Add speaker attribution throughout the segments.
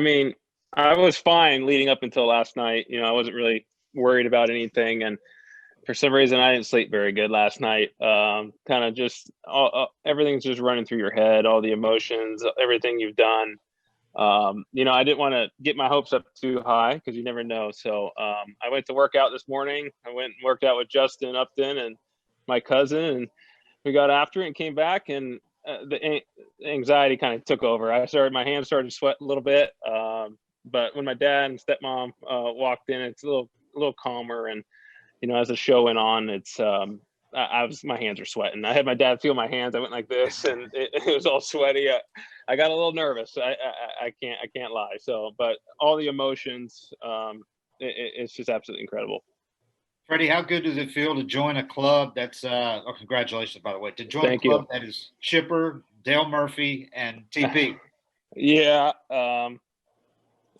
Speaker 1: mean, I was fine leading up until last night. I wasn't really worried about anything, and for some reason, I didn't sleep very good last night. Kind of just everything's just running through your head, all the emotions, everything you've done. I didn't want to get my hopes up too high because you never know. So I went to work out this morning. I went and worked out with Justin Upton and my cousin, and we got after it and came back, and the anxiety kind of took over. My hands started to sweat a little bit. But when my dad and stepmom walked in, it's a little calmer. And as the show went on, my hands are sweating. I had my dad feel my hands. I went like this, and it was all sweaty. I got a little nervous. I can't lie. So, but all the emotions, it's just absolutely incredible.
Speaker 2: Freddie, how good does it feel to join a club that's congratulations, by the way, to join
Speaker 1: Thank
Speaker 2: a club
Speaker 1: you.
Speaker 2: that is Chipper, Dale Murphy, and TP?
Speaker 1: Yeah.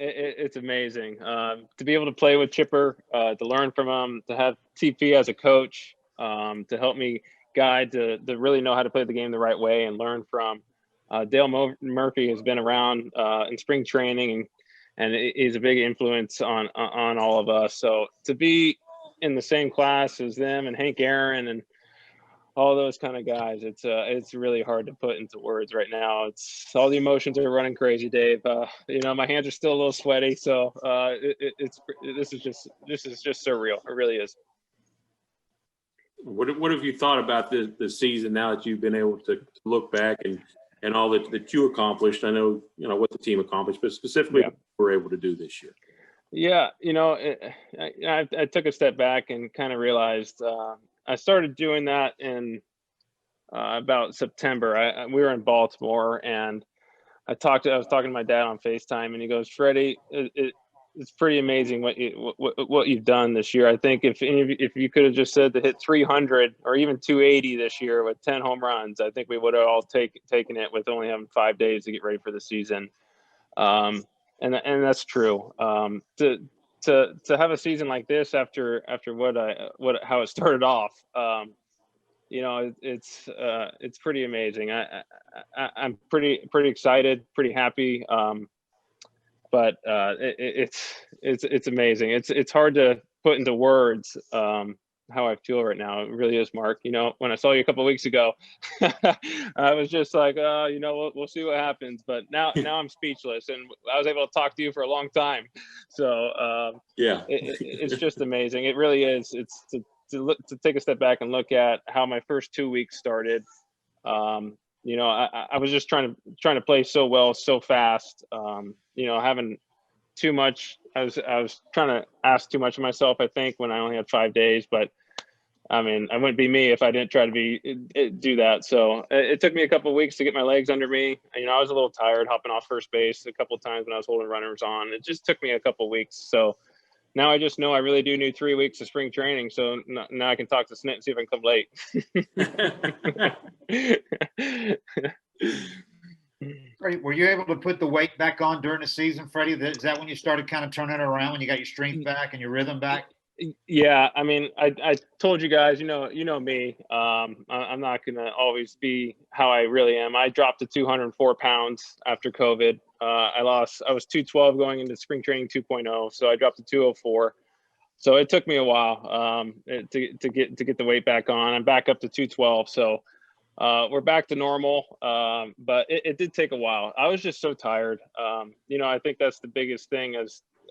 Speaker 1: It's amazing to be able to play with Chipper, to learn from him, to have TP as a coach, to help me guide, to really know how to play the game the right way and learn from. Dale Murphy has been around in spring training, and he's a big influence on all of us. So to be in the same class as them and Hank Aaron and all those kind of guys, it's really hard to put into words right now. It's all the emotions are running crazy, Dave. My hands are still a little sweaty, so this is just surreal. It really is.
Speaker 3: What have you thought about the season now that you've been able to look back and all that you accomplished? I know what the team accomplished, but specifically what you were able to do this year.
Speaker 1: Yeah, I took a step back and kind of realized I started doing that in about September. We were in Baltimore, and I was talking to my dad on FaceTime, and he goes, "Freddie, it's pretty amazing what you've done this year. I think if you could have just said to hit 300 or even 280 this year with 10 home runs, I think we would have all taken it with only having 5 days to get ready for the season." And that's true. To have a season like this after how it started off, it's pretty amazing. I'm pretty excited, pretty happy. But it's amazing. It's hard to put into words how I feel right now. It really is, Mark. When I saw you a couple of weeks ago, I was just like, we'll see what happens. But now I'm speechless, and I was able to talk to you for a long time. So it's just amazing. It really is. It's to take a step back and look at how my first 2 weeks started. I was just trying to play so well, so fast. Having too much. I was trying to ask too much of myself, I think, when I only had 5 days. But I mean, I wouldn't be me if I didn't try to do that. So it took me a couple of weeks to get my legs under me. I was a little tired hopping off first base a couple of times when I was holding runners on. It just took me a couple of weeks. So now I just know I really do need 3 weeks of spring training. So now I can talk to Snit and see if I can come late.
Speaker 2: Freddie, were you able to put the weight back on during the season, Freddie? Is that when you started kind of turning it around, when you got your strength back and your rhythm back?
Speaker 1: Yeah, I mean, I told you guys, you know me. I'm not gonna always be how I really am. I dropped to 204 pounds after COVID. I was 212 going into spring training 2.0, so I dropped to 204. So it took me a while to get the weight back on. I'm back up to 212, so we're back to normal. But it did take a while. I was just so tired. I think that's the biggest thing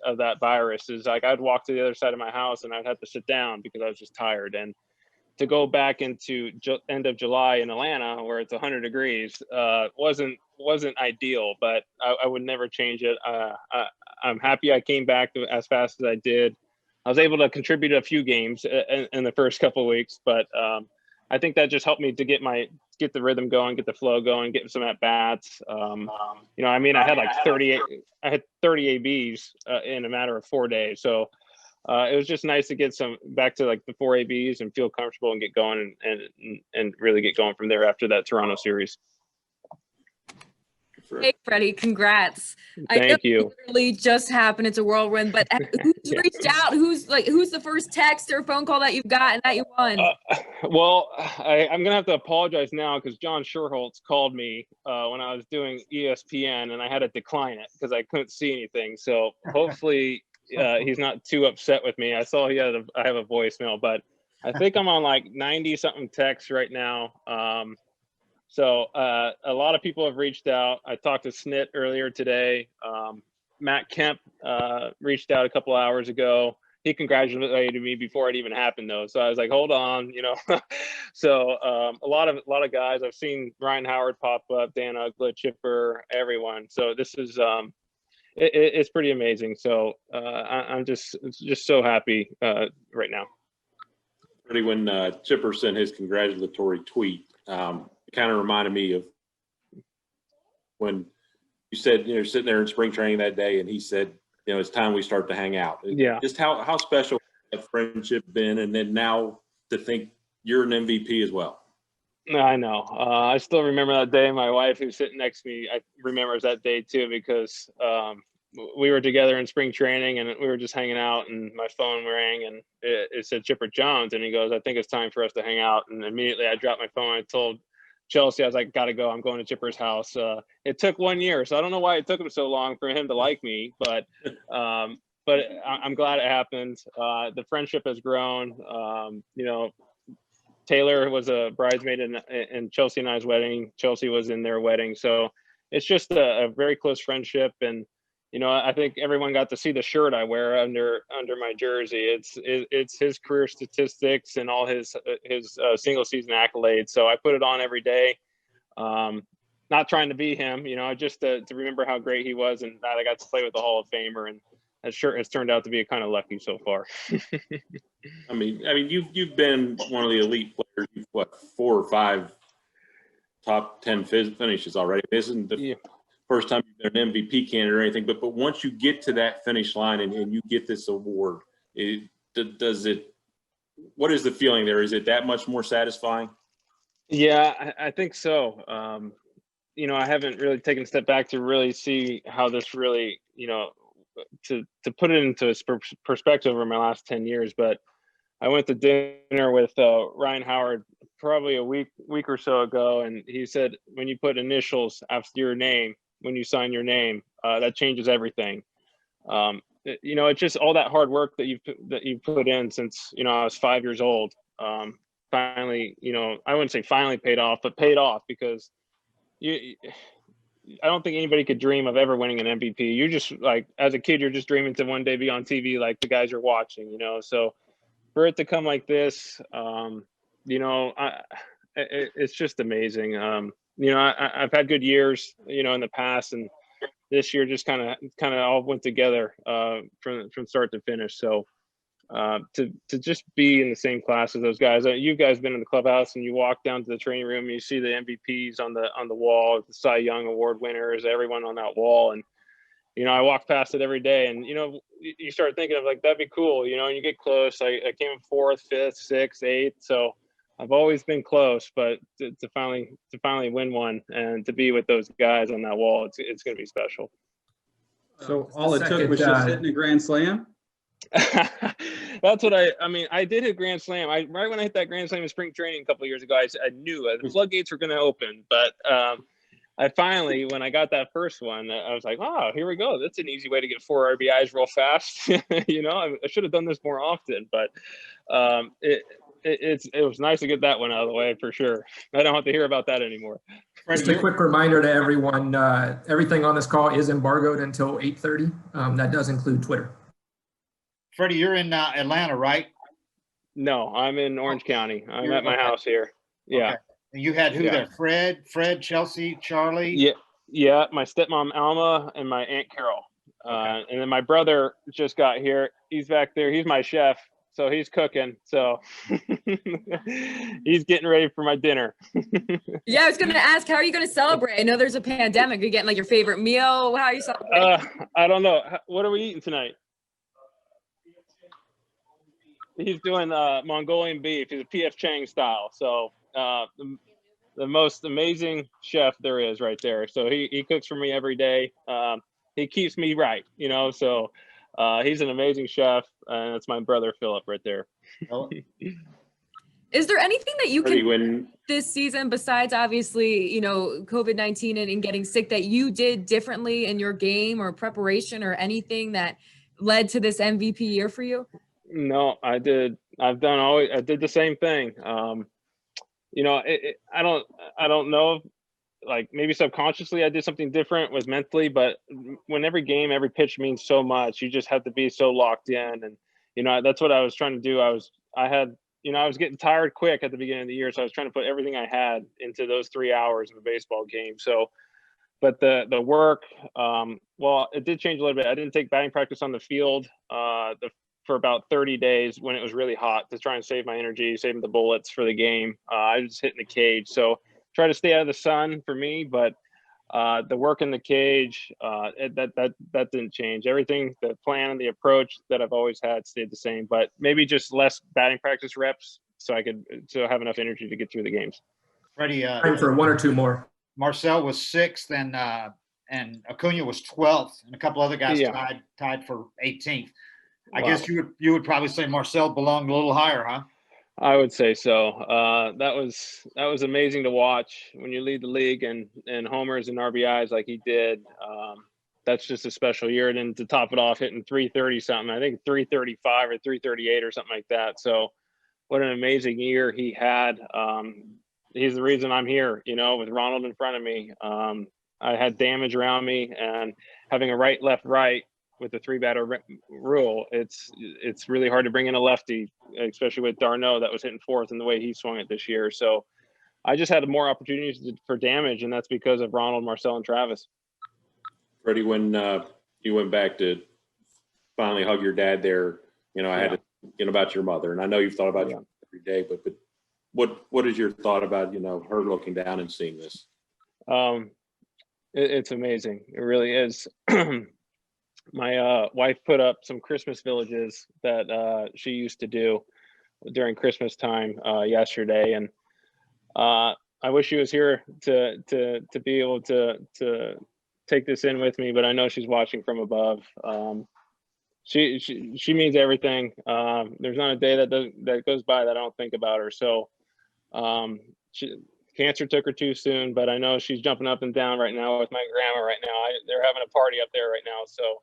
Speaker 1: of that virus is like I'd walk to the other side of my house and I'd have to sit down because I was just tired. And to go back into end of July in Atlanta where it's 100 degrees wasn't ideal, but I would never change it. I'm happy I came back as fast as I did. I was able to contribute a few games in the first couple of weeks, but I think that just helped me to get the rhythm going, get the flow going, get some at bats. I had like 38. I had 30 ABs in a matter of 4 days. So it was just nice to get some back to like the 4 ABs and feel comfortable and get going and really get going from there after that Toronto series.
Speaker 4: Hey, Freddie, congrats.
Speaker 1: Thank you.
Speaker 4: It literally just happened. It's a whirlwind, but who's
Speaker 1: Yeah.
Speaker 4: reached out? Who's the first text or phone call that you've gotten that you won?
Speaker 1: Well, I'm gonna have to apologize now because John Sherholtz called me when I was doing ESPN, and I had to decline it because I couldn't see anything. So hopefully he's not too upset with me. I saw I have a voicemail, but I think I'm on like 90 something texts right now. So a lot of people have reached out. I talked to Snit earlier today. Matt Kemp reached out a couple hours ago. He congratulated me before it even happened, though. So I was like, "Hold on," you know. So a lot of guys. I've seen Ryan Howard pop up, Dan Ugla, Chipper, everyone. So this is it's pretty amazing. So I'm just so happy right now.
Speaker 3: Really, when Chipper sent his congratulatory tweet, it kind of reminded me of when you said, you know, sitting there in spring training that day, and he said, you know, it's time we start to hang out.
Speaker 1: Yeah.
Speaker 3: Just how special that friendship been, and then now to think you're an MVP as well.
Speaker 1: I know. I still remember that day. My wife, who's sitting next to me, remembers that day too, because we were together in spring training and we were just hanging out, and my phone rang and it said Chipper Jones, and he goes, "I think it's time for us to hang out." And immediately I dropped my phone. I told Chelsea, I was like, "Gotta go. I'm going to Chipper's house." It took 1 year, so I don't know why it took him so long for him to like me, but I'm glad it happened. The friendship has grown. You know, Taylor was a bridesmaid in Chelsea and I's wedding. Chelsea was in their wedding, so it's just a very close friendship. And you know, I think everyone got to see the shirt I wear under my jersey. It's his career statistics and all his single season accolades. So I put it on every day. Not trying to be him, you know, just to remember how great he was, and that I got to play with the Hall of Famer, and that shirt has turned out to be kind of lucky so far.
Speaker 3: I mean, you've been one of the elite players. You've what, 4 or 5 top 10 finishes already. This isn't the first time you've been an MVP candidate or anything, but once you get to that finish line and you get this award, what is the feeling there? Is it that much more satisfying?
Speaker 1: Yeah, I think so. You know, I haven't really taken a step back to really see how this really, you know, to put it into perspective over my last 10 years. But I went to dinner with Ryan Howard probably a week or so ago, and he said, when you put initials after your name, when you sign your name, that changes everything. You know, it's just all that hard work that you've put in since, you know, I was 5 years old. Finally, you know, I wouldn't say finally paid off, but paid off, because I don't think anybody could dream of ever winning an MVP. You just, like, as a kid, you're just dreaming to one day be on TV like the guys you're watching, you know. So for it to come like this, you know, it's just amazing. You know, I've had good years, you know, in the past, and this year just kind of all went together from start to finish. So to just be in the same class as those guys. You guys been in the clubhouse, and you walk down to the training room, and you see the MVPs on the wall, the Cy Young Award winners, everyone on that wall. And you know, I walk past it every day, and you know, you start thinking of, like, that'd be cool, you know, and you get close. I came in 4th, 5th, 6th, 8th, so I've always been close, but to finally win one and to be with those guys on that wall, it's going to be special.
Speaker 5: So all it took was just hitting a grand slam?
Speaker 1: That's what I mean. I did hit grand slam. Right when I hit that grand slam in spring training a couple of years ago, I knew the floodgates were going to open. But I finally, when I got that first one, I was like, "Oh, here we go. That's an easy way to get 4 RBIs real fast." You know, I should have done this more often, but it was nice to get that one out of the way for sure. I don't have to hear about that anymore.
Speaker 6: Just a quick reminder to everyone, everything on this call is embargoed until 8:30. That does include Twitter.
Speaker 2: Freddie, you're in Atlanta, right?
Speaker 1: No, I'm in Orange County. I'm at my house here. Yeah.
Speaker 2: Okay. And you had who there? Fred, Chelsea, Charlie?
Speaker 1: Yeah. My stepmom, Alma, and my Aunt Carol. Okay. And then my brother just got here. He's back there. He's my chef. So he's cooking. So he's getting ready for my dinner.
Speaker 4: Yeah, I was going to ask, how are you going to celebrate? I know there's a pandemic. Are you getting like your favorite meal? How are you celebrating?
Speaker 1: I don't know. What are we eating tonight? He's doing Mongolian beef. He's a P.F. Chang style. So the the most amazing chef there is right there. So he cooks for me every day. He keeps me right, so he's an amazing chef, and it's my brother Philip right there.
Speaker 4: Is there anything that you
Speaker 3: Freddie,
Speaker 4: can this season besides obviously, COVID-19 and getting sick that you did differently in your game or preparation or anything that led to this MVP year for you?
Speaker 1: No, I did. I did the same thing. I don't know if, like, maybe subconsciously I did something different with mentally, but when every game, every pitch means so much, you just have to be so locked in. And, that's what I was trying to do. I was getting tired quick at the beginning of the year. So I was trying to put everything I had into those 3 hours of a baseball game. So, but the work, well, it did change a little bit. I didn't take batting practice on the field for about 30 days when it was really hot to try and save my energy, saving the bullets for the game. I was hitting the cage. So try to stay out of the sun for me, but the work in the cage, that didn't change. Everything, the plan and the approach that I've always had stayed the same, but maybe just less batting practice reps so I could have enough energy to get through the games.
Speaker 2: Freddie,
Speaker 6: Time for one or two more.
Speaker 2: Marcel was 6th and Acuna was 12th, and a couple other guys tied for 18th. I guess you would probably say Marcel belonged a little higher, huh?
Speaker 1: I would say so. That was amazing to watch when you lead the league and homers and RBIs like he did. That's just a special year. And then to top it off, hitting 330 something, I think 335 or 338 or something like that. So what an amazing year he had. He's the reason I'm here, with Ronald in front of me. I had damage around me, and having a right, left, right with the 3-batter rule, it's really hard to bring in a lefty, especially with Darno that was hitting 4th and the way he swung it this year. So I just had more opportunities for damage, and that's because of Ronald, Marcel, and Travis.
Speaker 3: Freddie, when you went back to finally hug your dad there, I had to think about your mother, and I know you've thought about you every day, but what is your thought about her looking down and seeing this?
Speaker 1: It's amazing. It really is. My wife put up some Christmas villages that she used to do during Christmas time yesterday, and I wish she was here to be able to take this in with me, but I know she's watching from above. She means everything. There's not a day that goes by that I don't think about her. So cancer took her too soon, but I know she's jumping up and down right now with my grandma right now. They're having a party up there right now. So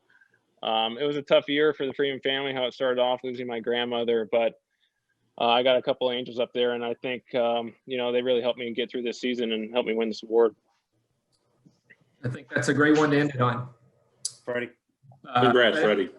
Speaker 1: it was a tough year for the Freeman family, how it started off losing my grandmother, but I got a couple of angels up there, and I think, they really helped me get through this season and helped me win this award.
Speaker 6: I think that's a great one to end it on.
Speaker 2: Freddie.
Speaker 3: Congrats, Freddie.